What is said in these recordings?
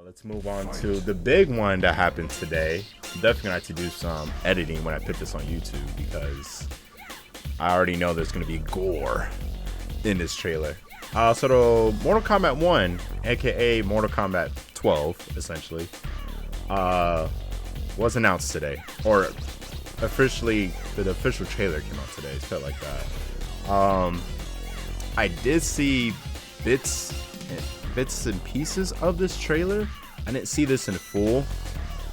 Let's move on to the big one that happened today. I'm definitely gonna have to do some editing when I put this on YouTube because I already know there's gonna be gore in this trailer. So the Mortal Kombat 1, aka Mortal Kombat 12, essentially, was announced today, or officially the official trailer came out today. It felt like that. I did see bits and pieces of this trailer. I didn't see this in full,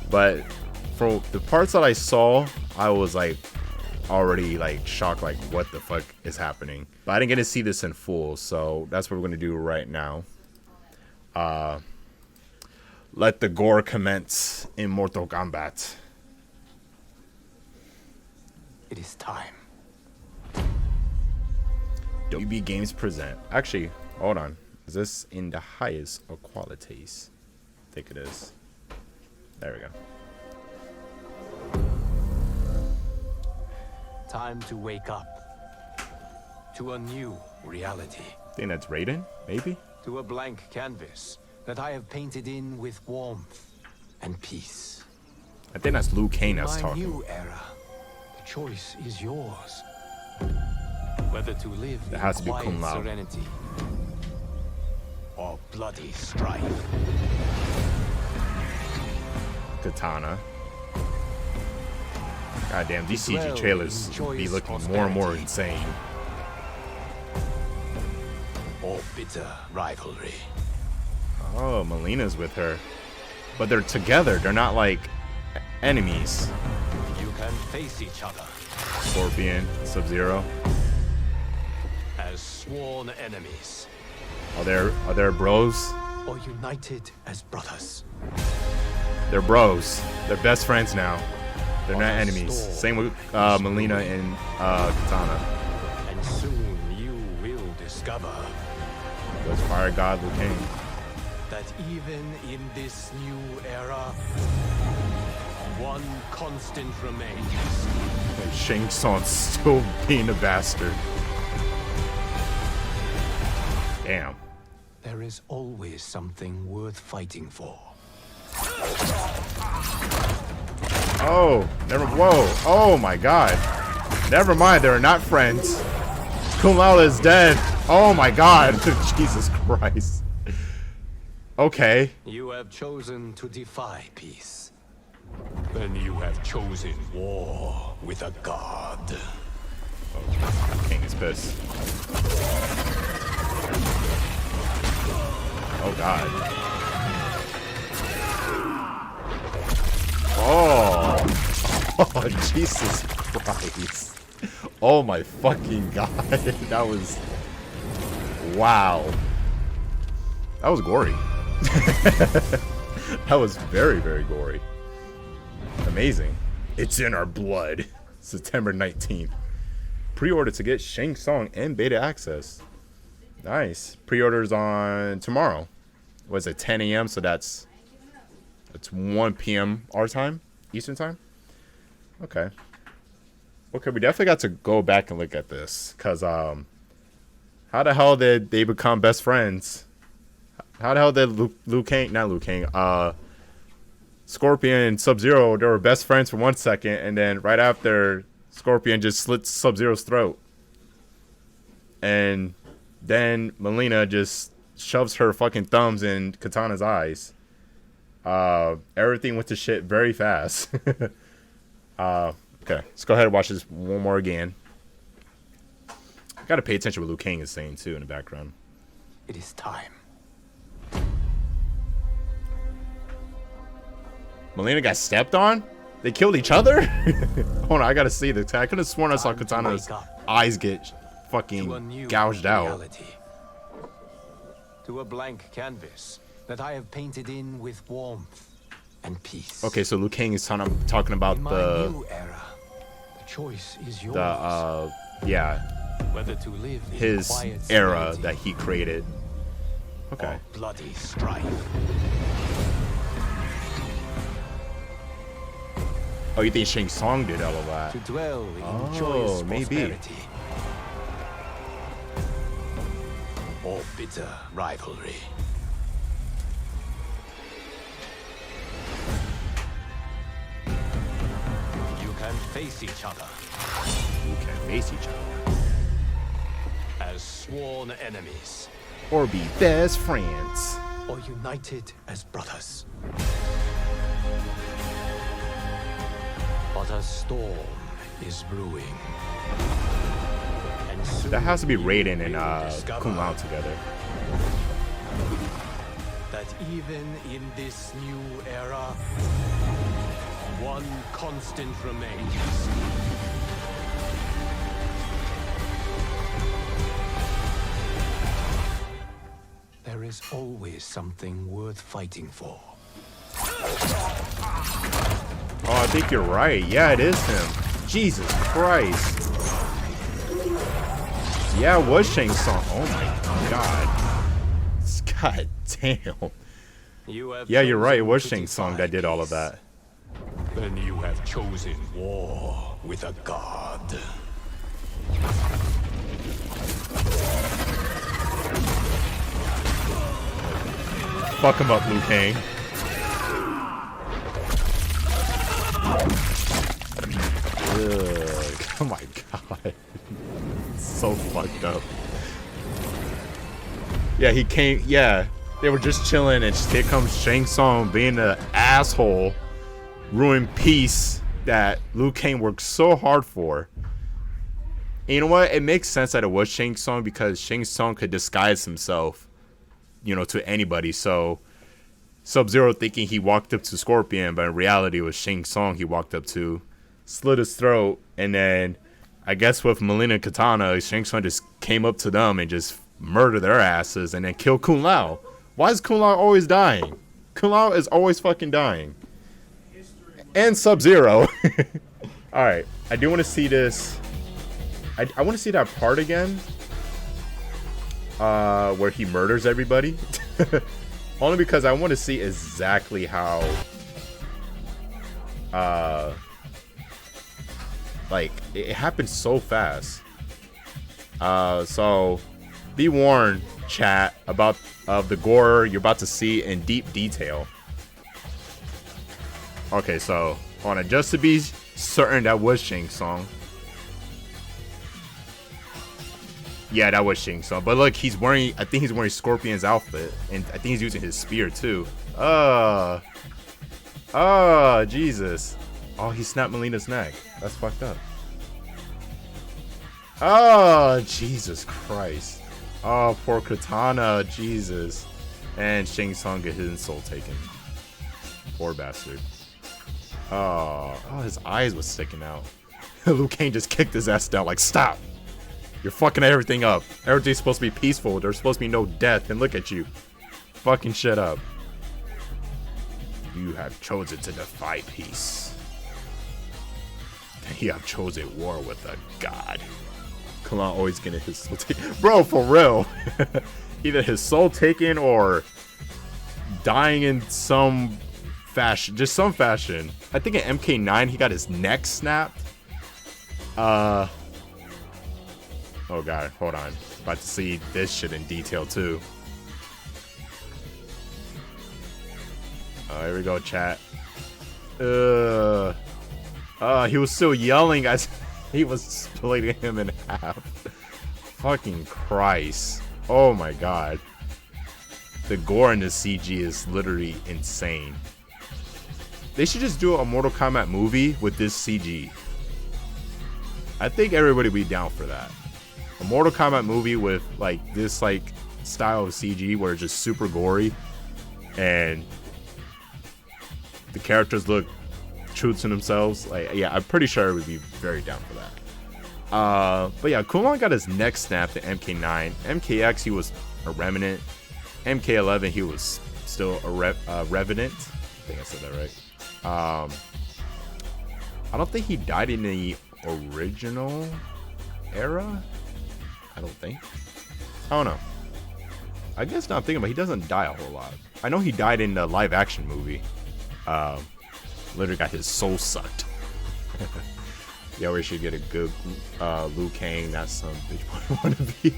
but from the parts that I saw, I was like already like shocked, like what the fuck is happening. But I didn't get to see this in full, so that's what we're gonna do right now. Let the gore commence in Mortal Kombat. It is time. WB Games present. Actually, hold on. Is this in the highest of qualities? I think it is. There we go. Time to wake up to a new reality. I think that's Raiden, maybe? To a blank canvas that I have painted in with warmth and peace. I think that's Liu Kang that's My talking. new era. The choice is yours. Whether to live It has to in be quiet Kung Lao. serenity or bloody strife. Katana. God damn, these CG Dwell trailers in be joyous looking more and more prosperity. insane. Or bitter rivalry. Oh, Melina's with her. But they're together. They're not like enemies. You can face each other Scorpion, Sub-Zero. as sworn enemies. Are there bros? Or united as brothers. They're bros. They're best friends now. They're not On a enemies. storm. Same with Melina and Katana. And soon you will discover Was Fire God Liu Kang. that even in this new era, one constant remains. And Shang Tsung still being a bastard. Damn. There is always something worth fighting for. Oh, never. Whoa. Oh my god. Never mind. They're not friends. Kung Lao is dead. Oh my god. Jesus Christ. Okay. You have chosen to defy peace. Then you have chosen war with a god. King is pissed. Oh god. Oh. Oh, Jesus Christ. Oh my fucking god. That was... Wow. That was gory. That was very, very gory. Amazing. It's in our blood. September 19th. Pre-order to get Shang Tsung and beta access. Nice. Pre-orders on tomorrow. Was it 10 a.m.? So that's 1 p.m. our time, Eastern time. Okay. Okay, we definitely got to go back and look at this, cause how the hell did they become best friends? How the hell did Scorpion and Sub-Zero, they were best friends for 1 second, and then right after, Scorpion just slits Sub-Zero's throat, and then Melina just shoves her fucking thumbs in Katana's eyes. Everything went to shit very fast. Okay, let's go ahead and watch this one more again. Gotta pay attention to what Liu Kang is saying too in the background. It is time. Melina got stepped on? They killed each other? Hold on, I gotta see this. I could have sworn I saw Time to Katana's wake up eyes get to a fucking new gouged out. reality. To a blank canvas that I have painted in with warmth and peace. Okay, so Liu Kang is talking about In my new era, the choice is yours. yeah, Whether to live in his quiet era serenity that he created. Okay. or bloody strife. Oh, you think Shang Tsung did all of that? To dwell in Oh, joyous maybe. prosperity or bitter rivalry. face each other You can face each other. as sworn enemies Or be best friends. or united as brothers. But a storm is brewing. And soon That has to be you Raiden and will discover Kung Lao together. that even in this new era, one constant remains. There is always something worth fighting for. Oh, I think you're right. Yeah, it is him. Jesus Christ. Yeah, it was Shang Tsung. Oh my god. God damn. Yeah, you're right. It was Shang Tsung that did all of that. Then you have chosen war with a god. Fuck him up, Liu Kang. Ugh, oh my god. So fucked up. Yeah, he came. Yeah, they were just chilling, and here comes Shang Tsung being an asshole, ruin peace that Liu Kang worked so hard for. And you know what? It makes sense that it was Shang Tsung because Shang Tsung could disguise himself, you know, to anybody. So Sub-Zero thinking he walked up to Scorpion, but in reality it was Shang Tsung he walked up to, slit his throat, and then I guess with Melina Katana, Shang Tsung just came up to them and just murdered their asses and then killed Kung Lao. Why is Kung Lao always dying? Kung Lao is always fucking dying. And Sub-Zero. Alright, I do want to see this. I want to see that part again. Where he murders everybody. Only because I want to see exactly how like it happened so fast. So be warned, chat, about the gore you're about to see in deep detail. Okay, so on it, just to be certain that was Shang Tsung. Yeah, that was Shang Tsung. But look, he's wearing, I think he's wearing Scorpion's outfit. And I think he's using his spear too. Jesus. Oh, he snapped Melina's neck. That's fucked up. Oh, Jesus Christ. Oh, poor Katana. Jesus. And Shang Tsung get his soul taken. Poor bastard. Oh, his eyes was sticking out. Liu Kang just kicked his ass down like, stop. You're fucking everything up. Everything's supposed to be peaceful. There's supposed to be no death. And look at you. Fucking shit up. You have chosen to defy peace. You have chosen war with a god. Come on, always getting his soul taken. Bro, for real. Either his soul taken or dying in some fashion. Just some fashion. I think in MK9 he got his neck snapped. Oh god, hold on. About to see this shit in detail too. Here we go, chat. He was still yelling as he was splitting him in half. Fucking Christ. Oh my god. The gore in this CG is literally insane. They should just do a Mortal Kombat movie with this CG. I think everybody would be down for that. A Mortal Kombat movie with like this like style of CG where it's just super gory and the characters look true to themselves. Like, yeah, I'm pretty sure I would be very down for that. But yeah, Kung Lao got his neck snapped at MK9. MKX he was a remnant. MK11 he was still a revenant. I think I said that right. I don't think he died in the original era. I don't think. I don't know. I guess not thinking about it, he doesn't die a whole lot. I know he died in the live action movie. Literally got his soul sucked. Yeah, we should get a good Liu Kang. That's some bitch want to be.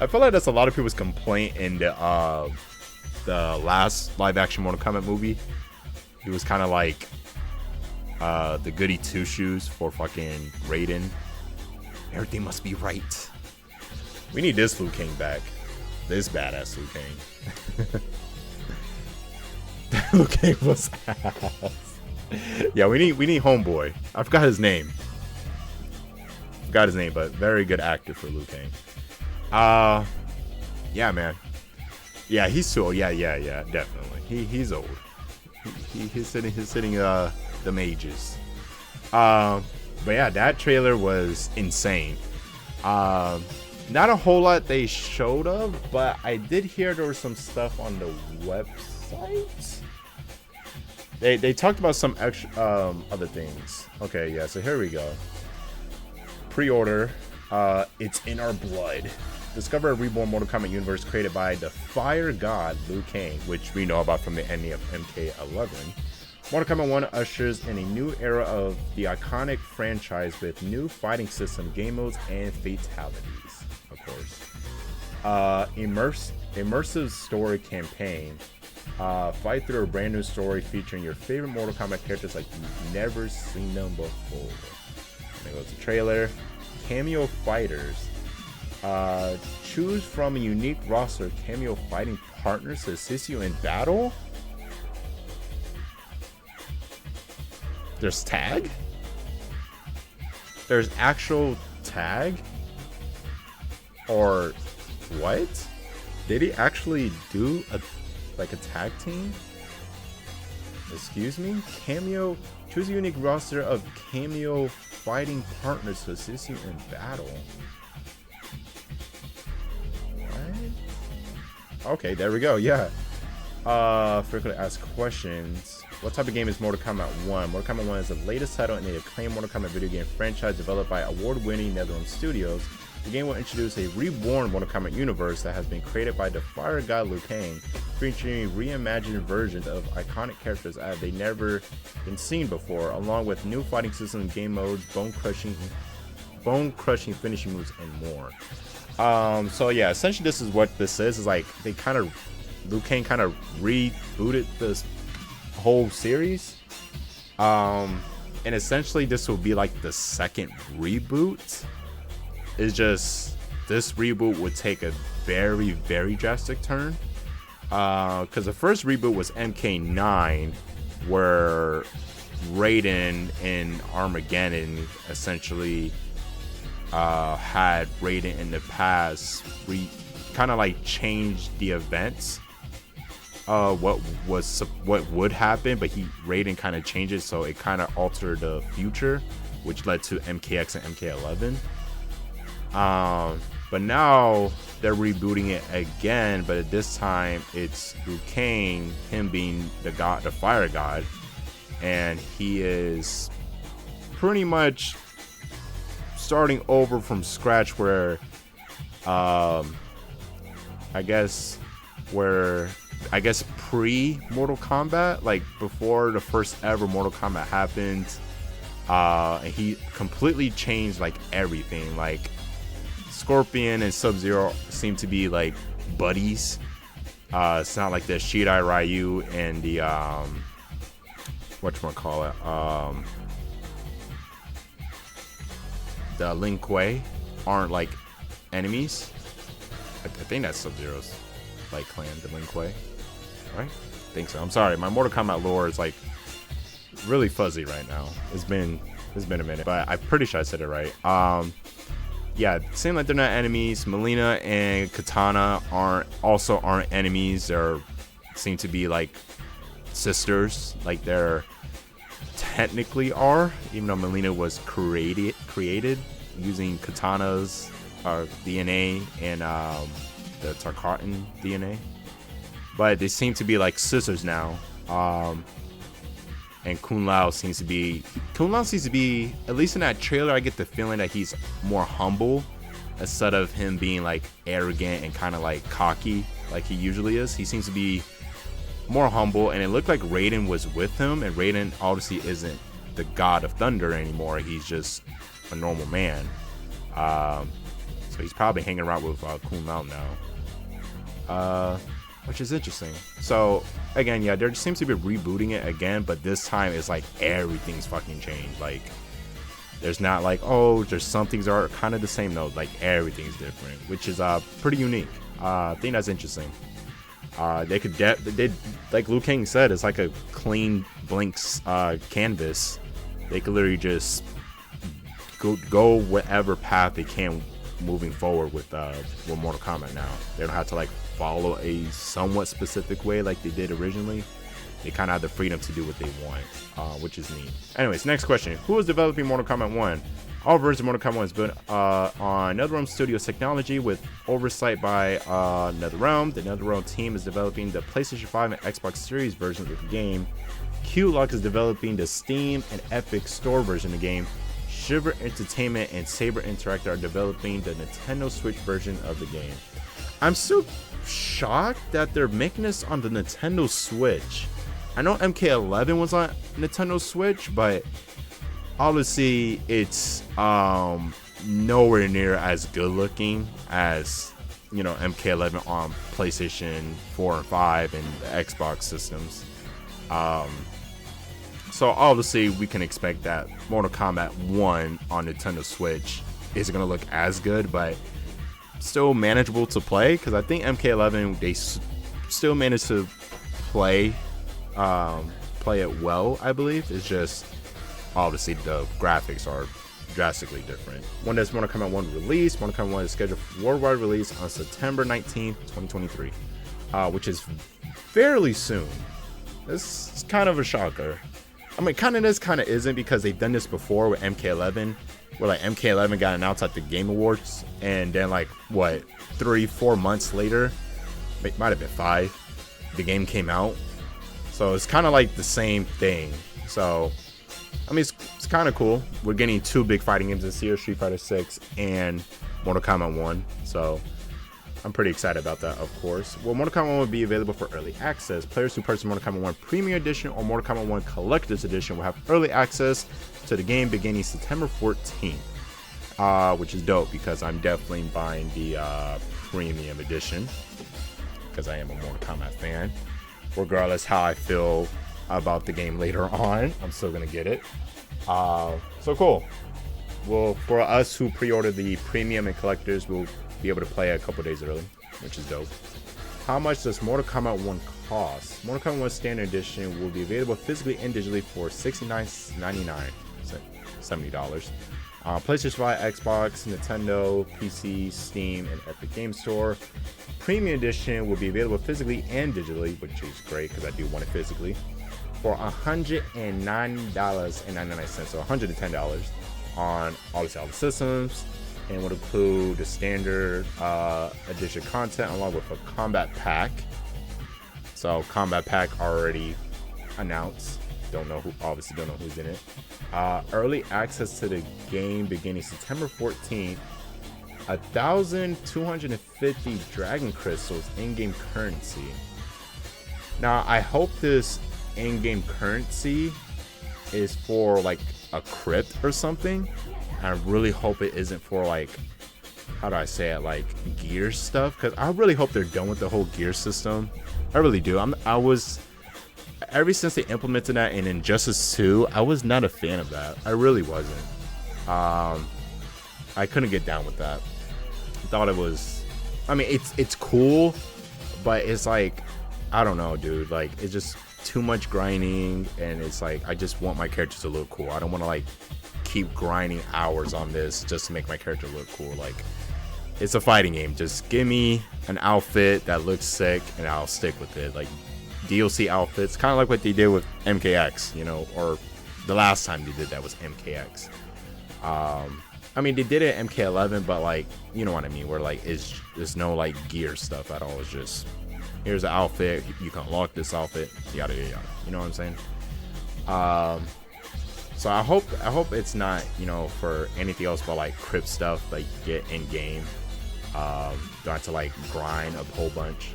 I feel like that's a lot of people's complaint in the last live action Mortal Kombat movie. He was kind of like The goody two shoes for fucking Raiden. Everything must be right. We need this Liu Kang back. This badass Liu Kang. That Liu Kang was ass. Yeah, we need homeboy. I forgot his name. But very good actor for Liu Kang. Yeah, man. Yeah, he's too old. Yeah, definitely. He's old. He's sitting the mages. But yeah, that trailer was insane. Not a whole lot they showed of, but I did hear there was some stuff on the website. They talked about some extra other things. Okay, yeah, so here we go. Pre-order. It's in our blood. Discover a reborn Mortal Kombat universe created by the fire god Liu Kang, which we know about from the ending of MK11. Mortal Kombat 1 ushers in a new era of the iconic franchise with new fighting system, game modes, and fatalities, of course. Immersive story campaign. Fight through a brand new story featuring your favorite Mortal Kombat characters like you've never seen them before. There goes the trailer. Cameo fighters. Choose from a unique roster of cameo fighting partners to assist you in battle. There's tag? There's actual tag? Or what? Did he actually do a tag team? Excuse me? Cameo. Choose a unique roster of cameo fighting partners to assist you in battle. What? Okay, there we go. Yeah. Frequently asked questions. What type of game is Mortal Kombat 1? Mortal Kombat 1 is the latest title in the acclaimed Mortal Kombat video game franchise developed by award-winning Netherlands studios. The game will introduce a reborn Mortal Kombat universe that has been created by the fire god Liu Kang, featuring reimagined versions of iconic characters that they've never been seen before, along with new fighting systems, game modes, bone-crushing finishing moves, and more. So yeah, essentially this is what this is. Is like they kind of Liu Kang kind of rebooted this whole series, and essentially this will be like the second reboot. It's just this reboot would take a very, very drastic turn, because the first reboot was MK9, where Raiden in Armageddon essentially had Raiden in the past kind of like changed the events, what would happen, but Raiden kind of changed it, so it kind of altered the future, which led to MKX and MK11. But now they're rebooting it again, but at this time it's Liu Kang, him being the fire god, and he is pretty much starting over from scratch, where I guess pre Mortal Kombat, like before the first ever Mortal Kombat happened, and he completely changed like everything. Like Scorpion and Sub-Zero seem to be like buddies. It's not like the Shirai Ryu and the the Lin Kuei aren't like enemies. I think that's Sub-Zero's like clan, the Lin Kuei, right? I think so. I'm sorry, my Mortal Kombat lore is like really fuzzy right now. It's been a minute, but I'm pretty sure I said it right. Yeah, seem like they're not enemies. Melina and Katana aren't enemies. They're seem to be like sisters. Like they're technically are, even though Melina was created using Katana's DNA and the Tarkatan DNA. But they seem to be like sisters now. And Kung Lao seems to be, at least in that trailer, I get the feeling that he's more humble instead of him being like arrogant and kind of like cocky like he usually is. He seems to be more humble, and it looked like Raiden was with him, and Raiden obviously isn't the god of thunder anymore. He's just a normal man. So he's probably hanging around with Kung Lao now. which is interesting. So again, yeah, there just seems to be rebooting it again, but this time it's like everything's fucking changed. Like there's not like, oh, there's some things are kind of the same. No, like everything's different, which is pretty unique. I think that's interesting. They could they like Liu Kang said, it's like a clean blank canvas. They could literally just go whatever path they can moving forward with Mortal Kombat now. They don't have to like follow a somewhat specific way like they did originally. They kind of have the freedom to do what they want, which is neat. Anyways, next question. Who is developing Mortal Kombat 1? All versions of Mortal Kombat 1 is built on NetherRealm Studios technology with oversight by NetherRealm. The NetherRealm team is developing the PlayStation 5 and Xbox Series versions of the game. Q-Lock is developing the Steam and Epic Store version of the game. Shiver Entertainment and Saber Interactive are developing the Nintendo Switch version of the game. I'm still shocked that they're making this on the Nintendo Switch. I know MK11 was on Nintendo Switch, but obviously it's nowhere near as good looking as, you know, MK11 on PlayStation 4 and 5 and the Xbox systems. So obviously we can expect that Mortal Kombat 1 on Nintendo Switch isn't going to look as good, but still manageable to play, because I think MK11 they still managed to play it well. I believe it's just obviously the graphics are drastically different. When does Mortal Kombat 1 release? Mortal Kombat 1 is scheduled for worldwide release on September 19th, 2023, which is fairly soon. This is kind of a shocker. I mean, kind of is, kind of isn't, because they've done this before with MK11, where like MK11 got announced at the Game Awards, and then like what, 3-4 months later, it might have been 5, the game came out. So it's kind of like the same thing. So I mean, it's kind of cool. We're getting 2 big fighting games this year, Street Fighter 6 and Mortal Kombat 1. So I'm pretty excited about that, of course. Well, Mortal Kombat 1 will be available for early access. Players who purchase Mortal Kombat 1 Premium Edition or Mortal Kombat 1 Collector's Edition will have early access to the game beginning September 14th, which is dope, because I'm definitely buying the Premium Edition, because I am a Mortal Kombat fan. Regardless how I feel about the game later on, I'm still going to get it. So cool. Well, for us who pre-ordered the Premium and Collectors, we'll be able to play a couple days early, which is dope. How much does Mortal Kombat 1 cost? Mortal Kombat 1 Standard Edition will be available physically and digitally for $69.99, $70. PlayStation 5, Xbox, Nintendo, PC, Steam, and Epic Game Store. Premium Edition will be available physically and digitally, which is great because I do want it physically, for $109.99, so $110 on all the systems, and would include the standard edition content along with a combat pack. So combat pack already announced. Obviously don't know who's in it. Early access to the game beginning September 14th. 1,250 Dragon Crystals in-game currency. Now I hope this in-game currency is for like a crypt or something. I really hope it isn't for like, how do I say it, like gear stuff, because I really hope they're done with the whole gear system. I really do. Ever since they implemented that in Injustice 2, I was not a fan of that. I really wasn't. I couldn't get down with that. I thought it was, I mean, it's cool, but it's like, I don't know, dude. Like, it's just too much grinding, and it's like, I just want my characters to look cool. I don't want to like keep grinding hours on this just to make my character look cool. Like, it's a fighting game. Just give me an outfit that looks sick, and I'll stick with it. Like, DLC outfits, kind of like what they did with MKX, you know, or the last time they did that was MKX. I mean, they did it at MK11, but like, you know what I mean, where like there's no like gear stuff at all. It's just, here's the outfit, you can unlock this outfit, yada yada yada. You know what I'm saying? So I hope it's not, you know, for anything else but like crypt stuff, like get in game. Don't have to like grind a whole bunch.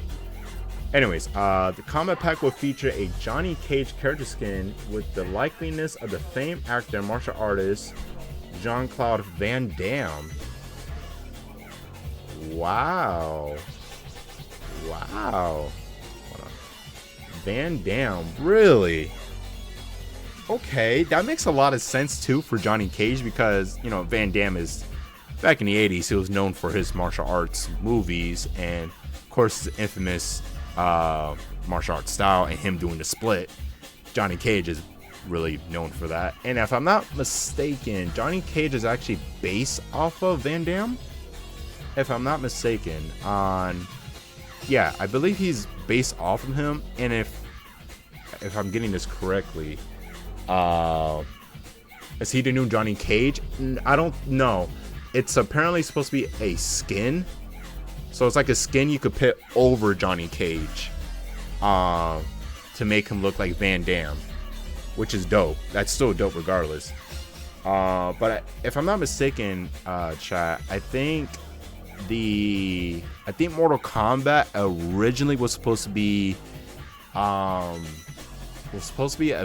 Anyways, the combat pack will feature a Johnny Cage character skin with the likeliness of the famed actor and martial artist Jean-Claude Van Damme. Wow. Van Damme, really? Okay, that makes a lot of sense too for Johnny Cage because, you know, Van Damme is, back in the 80s, he was known for his martial arts movies and, of course, his infamous martial arts style and him doing the split. Johnny Cage is really known for that. And if I'm not mistaken, Johnny Cage is actually based off of Van Damme. If I'm not mistaken, yeah, I believe he's based off of him. And if I'm getting this correctly, is he the new Johnny Cage? I don't know. It's apparently supposed to be a skin, so it's like a skin you could put over Johnny Cage, to make him look like Van Damme, which is dope. That's still dope regardless. But if I'm not mistaken, chat, I think Mortal Kombat originally was supposed to be a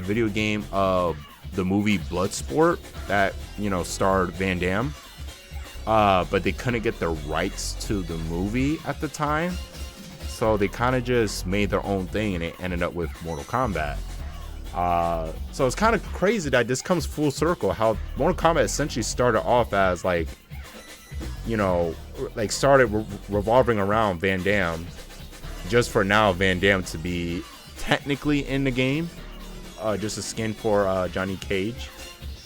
video game of the movie Bloodsport that, you know, starred Van Damme. But they couldn't get the rights to the movie at the time, so they kind of just made their own thing and it ended up with Mortal Kombat. So it's kind of crazy that this comes full circle, how Mortal Kombat essentially started off as, like, you know, like started revolving around Van Damme, just for now Van Damme to be technically in the game, just a skin for Johnny Cage,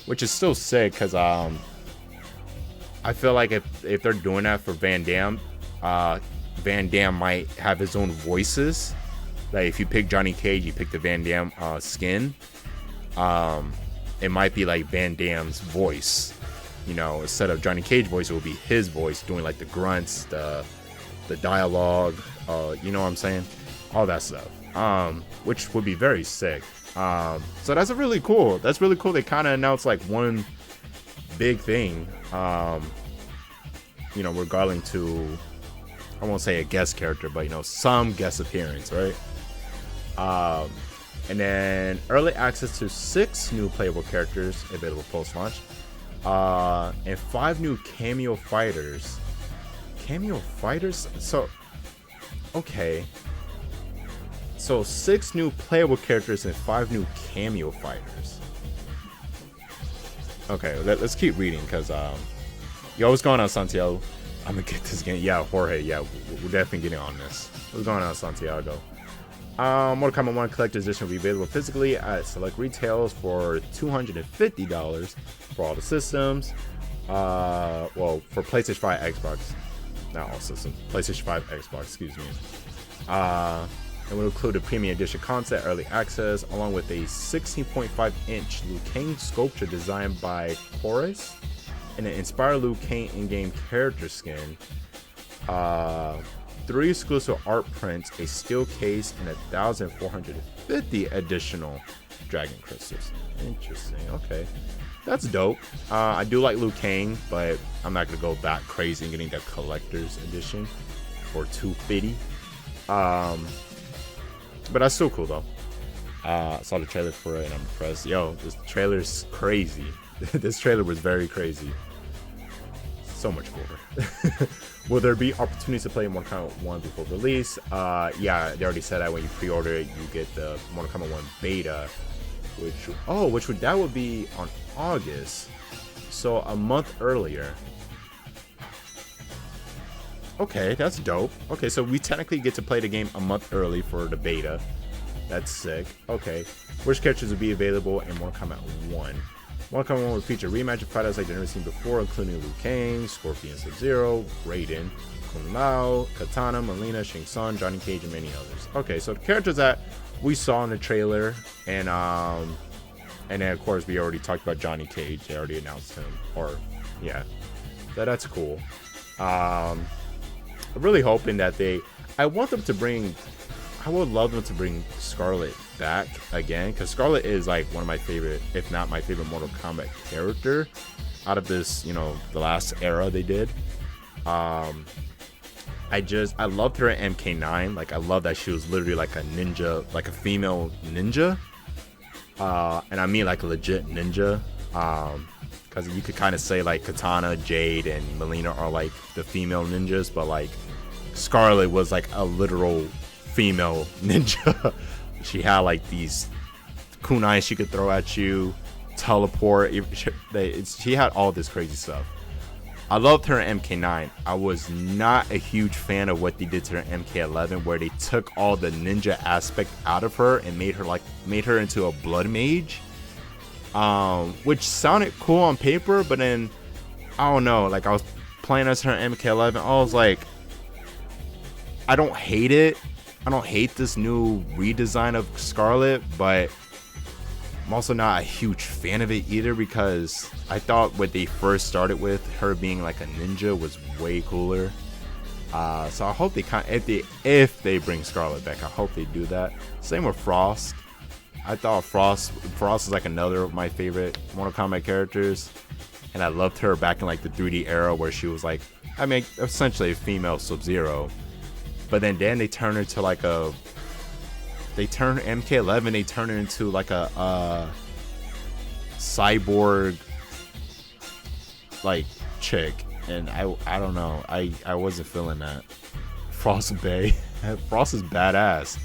which is still sick because I feel like if they're doing that for Van Damme, Van Damme might have his own voices. Like if you pick Johnny Cage, you pick the Van Damme skin, it might be like Van Damme's voice. You know, instead of Johnny Cage voice, it will be his voice doing like the grunts, the dialogue, you know what I'm saying? All that stuff, which would be very sick. So that's really cool. That's really cool. They kind of announced like one big thing, you know, regarding to, I won't say a guest character, but, you know, some guest appearance, right? And then early access to 6 new playable characters available post-launch, and 5 new cameo fighters. Cameo fighters? So, okay. So 6 new playable characters and 5 new cameo fighters. Okay, let's keep reading because, yo, what's going on, Santiago? I'm gonna get this game. Yeah, Jorge, yeah, we're definitely getting on this. What's going on, Santiago? Mortal Kombat 1 Collector's Edition will be available physically at select retails for $250 for all the systems. Well, for PlayStation 5, Xbox, not all systems. PlayStation 5, Xbox, excuse me. And will include a premium edition concept, early access, along with a 16.5-inch Liu Kang sculpture designed by Chorus, and an inspired Liu Kang in-game character skin. 3 exclusive art prints, a steel case, and 1,450 additional dragon crystals. Interesting. Okay, that's dope. I do like Liu Kang, but I'm not gonna go that crazy and getting the collector's edition for $250. But that's still cool though. I saw the trailer for it and I'm impressed. Yo, this trailer's crazy. This trailer was very crazy. So much gore. Will there be opportunities to play Mortal Kombat 1 before release? Yeah, they already said that when you pre-order it, you get the Mortal Kombat 1 beta, that would be on August, so a month earlier. Okay, that's dope. Okay, so we technically get to play the game a month early for the beta. That's sick. Okay, which characters will be available in Mortal Kombat 1? Mortal Kombat 1 will feature rematch of fighters like they've never seen before, including Liu Kang, Scorpion Sub-Zero, Raiden, Kung Lao, Katana, Mileena, Shang Tsung, Johnny Cage, and many others. Okay, so the characters that we saw in the trailer, and then of course we already talked about Johnny Cage. They already announced him, or yeah, that's cool. I'm really hoping that I would love them to bring Scarlet back again, because Scarlet is like one of my favorite, if not my favorite Mortal Kombat character out of this, you know, the last era they did. I loved her at MK9. Like, I love that she was literally like a ninja, like a female ninja, and I mean like a legit ninja, because you could kind of say like Katana, Jade, and Mileena are like the female ninjas, but like Scarlet was like a literal female ninja. She had like these kunai she could throw at you, teleport. She had all this crazy stuff. I loved her in MK9. I was not a huge fan of what they did to her in MK11, where they took all the ninja aspect out of her and made her into a blood mage, which sounded cool on paper, but then I don't know. Like I was playing as her in MK11, I was like, I don't hate it. I don't hate this new redesign of Scarlet, but I'm also not a huge fan of it either, because I thought what they first started with, her being like a ninja, was way cooler. So I hope they if they bring Scarlet back, I hope they do that. Same with Frost. I thought Frost is like another of my favorite Mortal Kombat characters, and I loved her back in like the 3D era where she was like, I mean, essentially a female Sub-Zero. But then they turned her to like they turned MK11, they turned her into like a cyborg like chick, and I don't know, I wasn't feeling that. Frost is badass,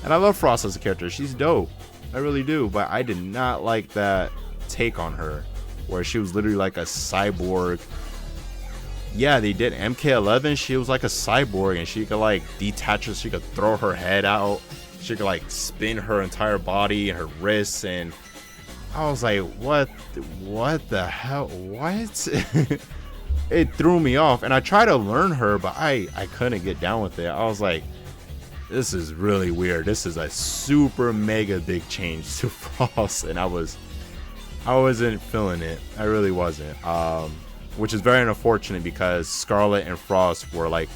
and I love Frost as a character. She's dope, I really do, but I did not like that take on her where she was literally like a cyborg. Yeah, they did MK11. She was like a cyborg, and she could like detach her. She could throw her head out. She could like spin her entire body and her wrists. And I was like, what the hell? What? It threw me off. And I tried to learn her, but I couldn't get down with it. I was like, this is really weird. This is a super mega big change to Frost, and I wasn't feeling it. I really wasn't. Which is very unfortunate, because Scarlet and Frost were like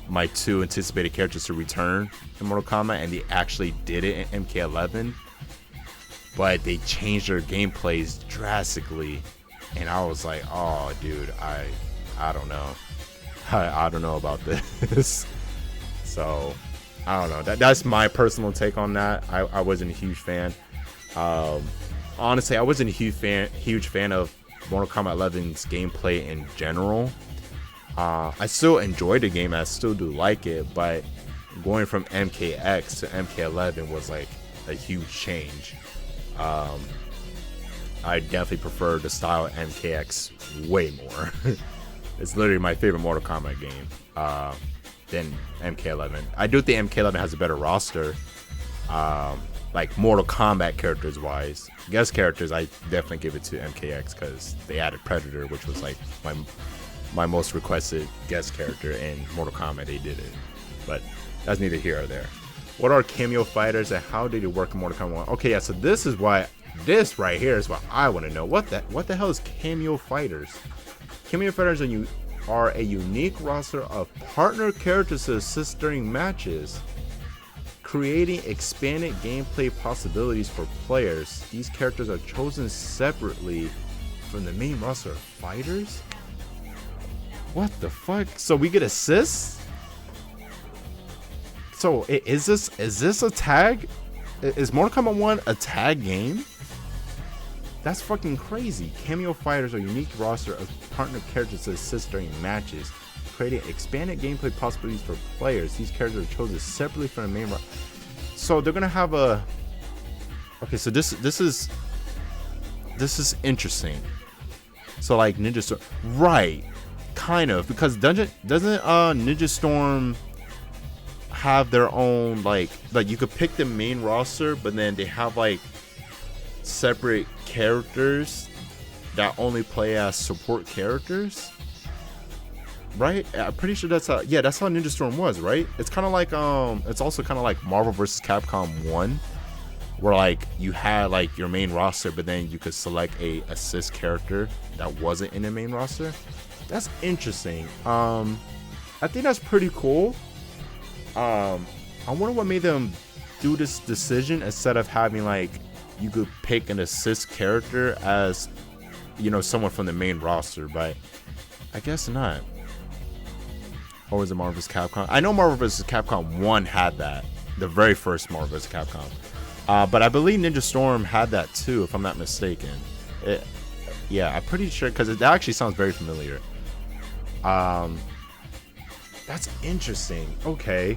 my two anticipated characters to return in Mortal Kombat, and they actually did it in MK11, but they changed their gameplays drastically, and I was like, oh dude, I don't know. I don't know about this. So I don't know. That's my personal take on that. I wasn't a huge fan. Honestly, I wasn't a huge fan of Mortal Kombat 11's gameplay in general. I still enjoyed the game. I still do like it, but going from MKX to MK11 was like a huge change. I definitely prefer the style of MKX way more. It's literally my favorite Mortal Kombat game than MK11. I do think MK11 has a better roster, like Mortal Kombat characters wise. Guest characters, I definitely give it to MKX, because they added Predator, which was like my most requested guest character in Mortal Kombat. They did it, but that's neither here or there. What are cameo fighters, and how did it work in Mortal Kombat 1? Okay, yeah, so this right here is what I want to know. What the hell is cameo fighters? Cameo fighters are a unique roster of partner characters to assist during matches, creating expanded gameplay possibilities for players. These characters are chosen separately from the main roster of fighters? What the fuck? So we get assists? So is this a tag? Is Mortal Kombat 1 a tag game? That's fucking crazy. Cameo fighters are a unique roster of partner characters to assist during matches, creating expanded gameplay possibilities for players. These characters are chosen separately from the main roster. So they're gonna have a. Okay, so this is interesting. So like Ninja Storm, right? Kind of, because doesn't Ninja Storm have their own like you could pick the main roster, but then they have like separate characters that only play as support characters, right? I'm pretty sure that's how Ninja Storm was, right? It's kind of like it's also kind of like Marvel vs. Capcom 1, where like you had like your main roster, but then you could select a assist character that wasn't in the main roster. That's interesting. I think that's pretty cool. I wonder what made them do this decision instead of having like you could pick an assist character as, you know, someone from the main roster, but I guess not. Or was it Marvel vs. Capcom? I know Marvel vs. Capcom 1 had that, the very first Marvel vs. Capcom. But I believe Ninja Storm had that too, if I'm not mistaken. Yeah, I'm pretty sure, because it actually sounds very familiar. That's interesting. Okay.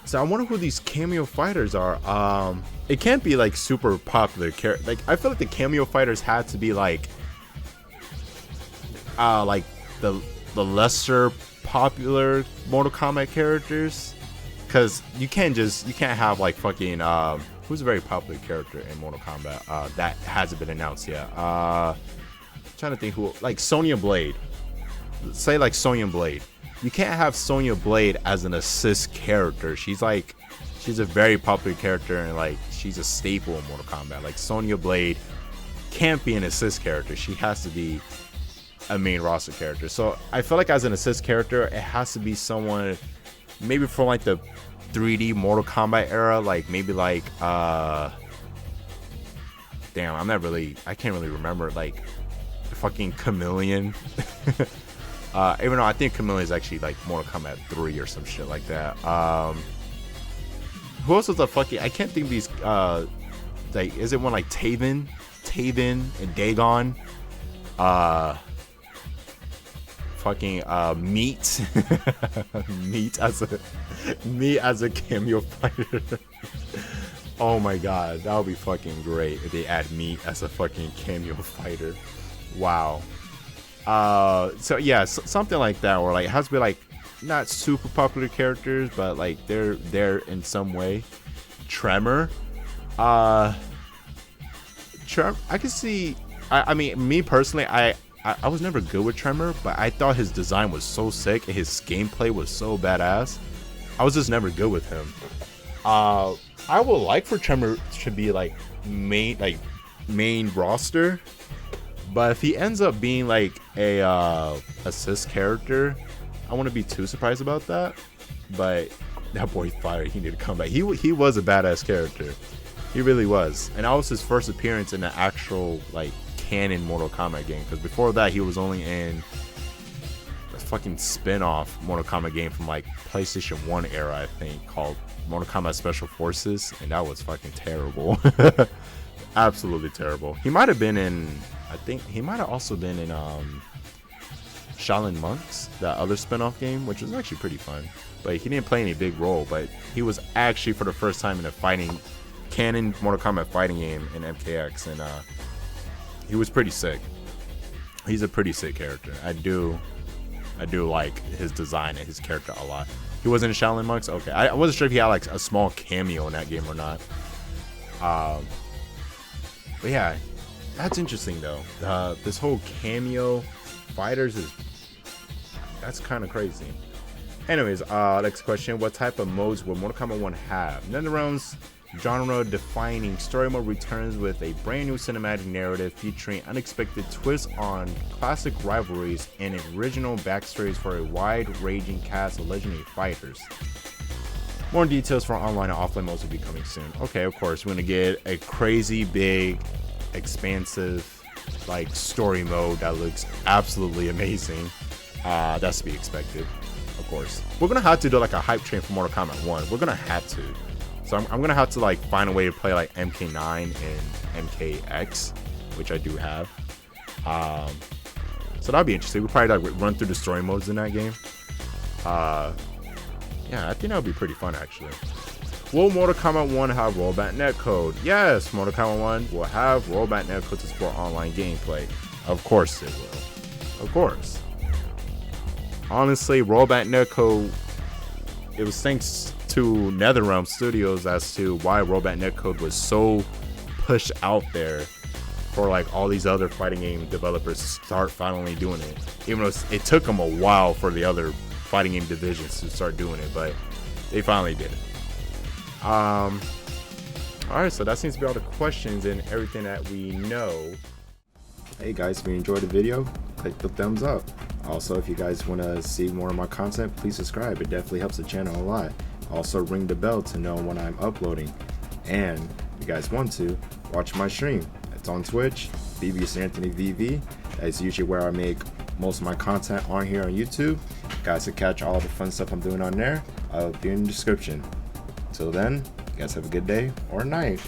So I wonder who these cameo fighters are. It can't be like super popular character. Like I feel like the cameo fighters had to be like the lesser popular Mortal Kombat characters, because you can't have like fucking who's a very popular character in Mortal Kombat that hasn't been announced yet. Trying to think who, like Sonya Blade. Say like Sonya Blade. You can't have Sonya Blade as an assist character. She's a very popular character and like she's a staple in Mortal Kombat. Like Sonya Blade can't be an assist character. She has to be a main roster character. So I feel like as an assist character, it has to be someone maybe from like the 3D Mortal Kombat era, like maybe like damn, I can't really remember, like fucking Chameleon. Even though I think Chameleon is actually like Mortal Kombat 3 or some shit like that. Who else was the fucking, I can't think of these like, is it one like Taven and Dagon? Fucking Meat. Meat as a cameo fighter. Oh my god, that would be fucking great if they add Meat as a fucking cameo fighter. Wow. So yeah, something like that, or like it has to be like not super popular characters, but like they're there in some way. Tremor. I can see. I mean, me personally, I was never good with Tremor, but I thought his design was so sick and his gameplay was so badass. I was just never good with him. I would like for Tremor to be like main roster, but if he ends up being like a assist character, I wouldn't be too surprised about that. But that boy Fire, he need to come back. He was a badass character. He really was. And that was his first appearance in the actual like canon Mortal Kombat game, because before that he was only in a fucking spin-off Mortal Kombat game from like PlayStation 1 era, I think, called Mortal Kombat Special Forces, and that was fucking terrible. Absolutely terrible. He might have been in, I think he might have also been in Shaolin Monks, that other spin-off game, which was actually pretty fun, but he didn't play any big role. But he was actually for the first time in a fighting canon Mortal Kombat fighting game in MKX, and he was pretty sick. He's a pretty sick character. I do like his design and his character a lot. He wasn't in Shaolin Monks? Okay. I wasn't sure if he had like a small cameo in that game or not. But yeah, that's interesting though. This whole cameo fighters that's kind of crazy. Anyways, next question. What type of modes will Mortal Kombat 1 have? NetherRealm's genre-defining story mode returns with a brand new cinematic narrative featuring unexpected twists on classic rivalries and original backstories for a wide-ranging cast of legendary fighters. More details for online and offline modes will be coming soon. Okay, of course, we're gonna get a crazy big, expansive, like story mode that looks absolutely amazing. That's to be expected, of course. We're gonna have to do like a hype train for Mortal Kombat 1. We're gonna have to. So I'm gonna have to like find a way to play like MK9 and MKX, which I do have. So that'll be interesting. We'll probably like run through the story modes in that game. Yeah, I think that'll be pretty fun actually. Will Mortal Kombat 1 have rollback netcode? Yes, Mortal Kombat 1 will have rollback netcode to support online gameplay. Of course it will. Of course. Honestly, rollback netcode, it was thanks to NetherRealm Studios as to why rollback netcode was so pushed out there for like all these other fighting game developers to start finally doing it. Even though it took them a while for the other fighting game divisions to start doing it, but they finally did it. Alright, so that seems to be all the questions and everything that we know. Hey guys, if you enjoyed the video, click the thumbs up. Also, if you guys want to see more of my content, please subscribe. It definitely helps the channel a lot. Also, ring the bell to know when I'm uploading. And if you guys want to, watch my stream. It's on Twitch, BB Anthony VV. That's usually where I make most of my content on here on YouTube. You guys can catch all the fun stuff I'm doing on there. I'll be in the description. Till then, you guys have a good day or night.